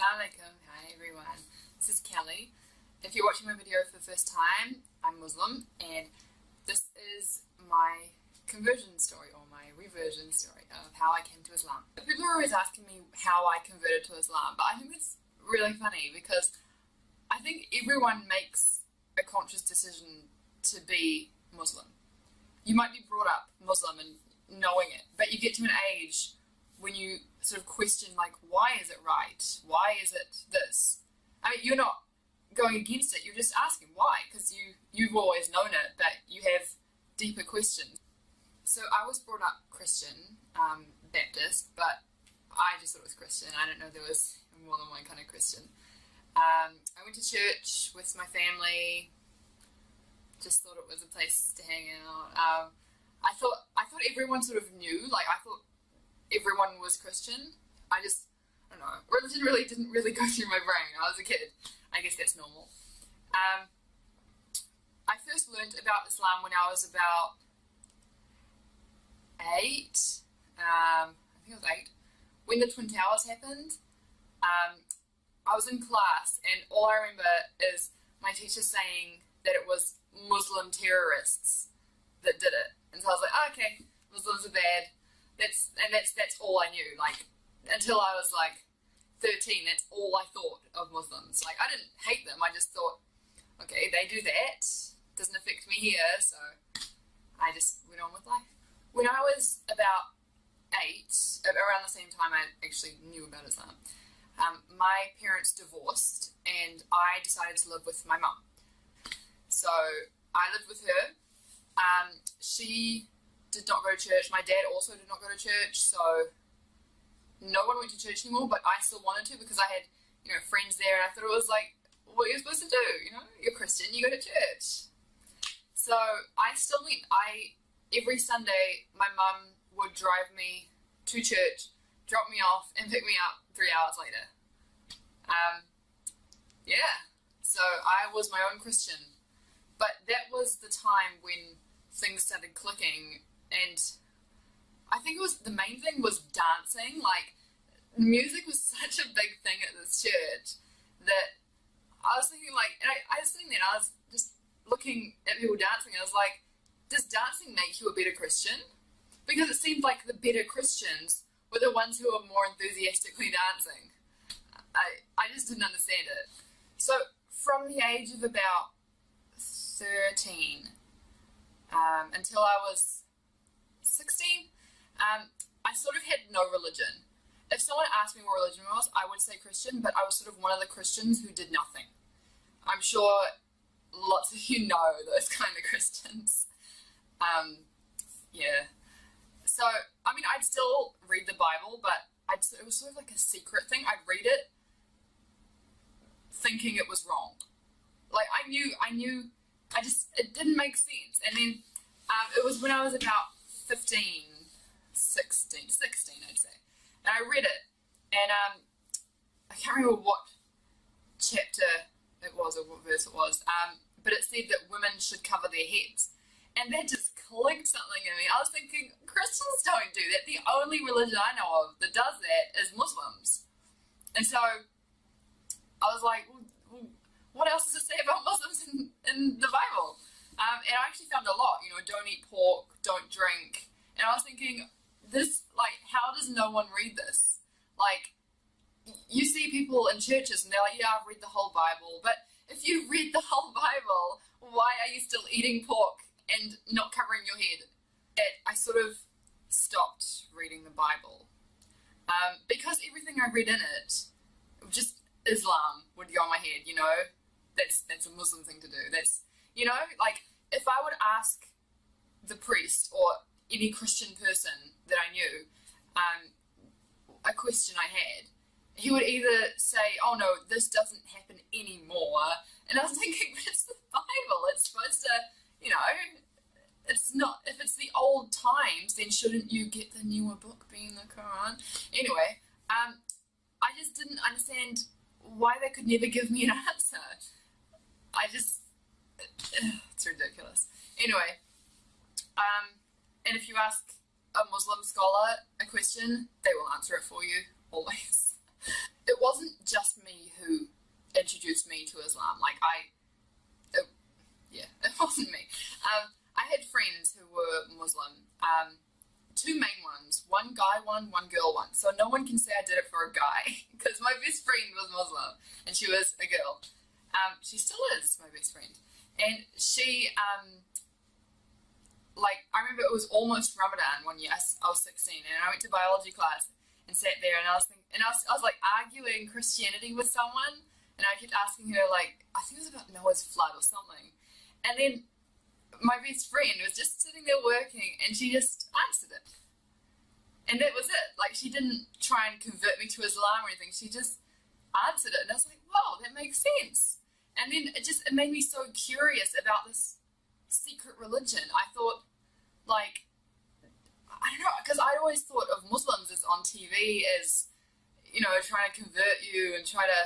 Assalamu alaikum. Hi everyone. This is Kelly. If you're watching my video for the first time, I'm Muslim and this is my conversion story or my reversion story of how I came to Islam. People are always asking me how I converted to Islam, but I think it's really funny because I think everyone makes a conscious decision to be Muslim. You might be brought up Muslim and knowing it, but you get to an age when you sort of question, like, why is it right? Why is it this? I mean, you're not going against it, you're just asking why, because you've always known it, but you have deeper questions. So I was brought up Christian, Baptist, but I just thought it was Christian. I didn't know there was more than one kind of Christian. I went to church with my family, just thought it was a place to hang out. I thought everyone sort of knew, like I thought everyone was Christian. I don't know, religion really didn't really go through my brain. I was a kid. I guess that's normal. I first learned about Islam when I was about 8. I think it was 8. When the Twin Towers happened, I was in class and all I remember is my teacher saying that it was Muslim terrorists that did it. And so I was like, oh, okay, Muslims are bad. That's all I knew. Like, until I was like 13, that's all I thought of Muslims. Like, I didn't hate them. I just thought, okay, they do that. Doesn't affect me here. So I just went on with life. When I was about 8, around the same time I actually knew about Islam, my parents divorced and I decided to live with my mum. So I lived with her. She did not go to church. My dad also did not go to church, so no one went to church anymore, but I still wanted to because I had, you know, friends there and I thought it was like what you're supposed to do, you know? You're Christian, you go to church. So I still went. Every Sunday my mum would drive me to church, drop me off and pick me up 3 hours later. Yeah, so I was my own Christian. But that was the time when things started clicking, and I think it was, the main thing was dancing. Like, music was such a big thing at this church that I was thinking, like, and I was sitting there and I was just looking at people dancing and I was like, does dancing make you a better Christian? Because it seemed like the better Christians were the ones who were more enthusiastically dancing. I just didn't understand it. So from the age of about 13 until I was 16, I sort of had no religion. If someone asked me what religion was, I would say Christian, but I was sort of one of the Christians who did nothing. I'm sure lots of you know those kind of Christians. Yeah. So, I mean, I'd still read the Bible, but it was sort of like a secret thing. I'd read it thinking it was wrong. Like, I knew, it didn't make sense. And then it was when I was about 16, I'd say. And I read it, and I can't remember what chapter it was or what verse it was, but it said that women should cover their heads. And that just clicked something in me. I was thinking, Christians don't do that. The only religion I know of that does that is Muslims. And so I was like, well, what else does it say about Muslims in the Bible? And I actually found a lot, you know, don't eat pork, don't drink. And I was thinking, this, like, how does no one read this? Like, you see people in churches and they're like, yeah, I've read the whole Bible. But if you read the whole Bible, why are you still eating pork and not covering your head? I sort of stopped reading the Bible. Because everything I read in it, just Islam would go on my head, you know? That's a Muslim thing to do. That's, you know, like, if I would ask the priest or any Christian person that I knew a question I had, he would either say, oh no, this doesn't happen anymore. And I was thinking, but it's the Bible. It's supposed to, you know, it's not, if it's the old times, then shouldn't you get the newer book being the Quran? Anyway, I just didn't understand why they could never give me an answer. It's ridiculous. Anyway, and if you ask a Muslim scholar a question, they will answer it for you, always. It wasn't just introduced me to Islam. Like it wasn't me. I had friends who were Muslim, two main ones, one guy one girl one. So no one can say I did it for a guy because my best friend was Muslim and she was a girl. She still is my best friend. And she, like, I remember it was almost Ramadan one year. I was 16 and I went to biology class and sat there and I was thinking, and I was like arguing Christianity with someone, and I kept asking her, like, I think it was about Noah's flood or something. And then my best friend was just sitting there working and she just answered it. And that was it. Like, she didn't try and convert me to Islam or anything. She just answered it. And I was like, wow, that makes sense. And then it made me so curious about this secret religion. I thought, like, I don't know, because I always thought of Muslims as on TV as, you know, trying to convert you and try to,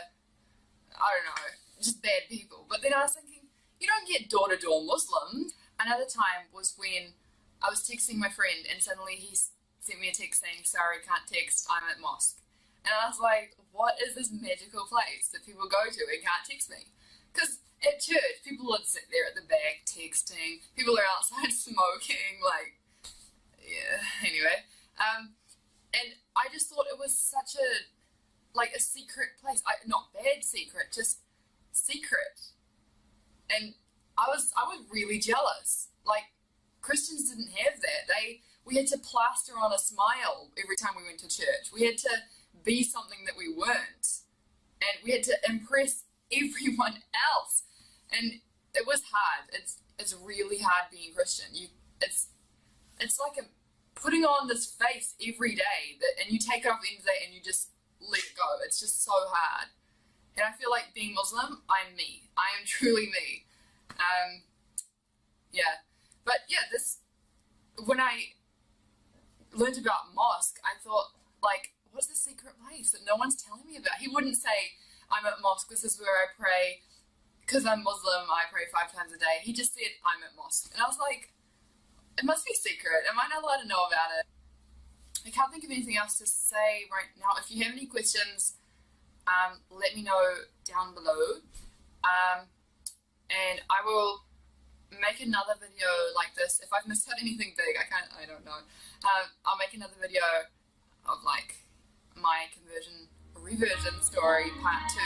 I don't know, just bad people. But then I was thinking, you don't get door-to-door Muslim. Another time was when I was texting my friend and suddenly he sent me a text saying, sorry, can't text, I'm at mosque. And I was like, what is this magical place that people go to and can't text me? Because at church, people would sit there at the back texting, people are outside smoking, like, yeah, anyway. And I just thought it was such a, like, a secret place. Not bad secret, just secret. And I was really jealous. Like, Christians didn't have that. We had to plaster on a smile every time we went to church. We had to be something that we weren't. And we had to impress everyone else. And it was hard. It's really hard being Christian. It's like putting on this face every day and you take it off at the end of the day and you just let it go. It's just so hard. And I feel like being Muslim, I'm me. I am truly me. Yeah. But yeah, when I learned about mosque, I thought, like, what's the secret place that no one's telling me about? He wouldn't say, I'm at mosque, this is where I pray. Because I'm Muslim, I pray 5 times a day. He just said, I'm at mosque. And I was like, it must be secret. Am I not allowed to know about it? I can't think of anything else to say right now. If you have any questions, let me know down below. And I will make another video like this. If I've missed out anything big, I don't know. I'll make another video of, like, my conversion reversion story part 2.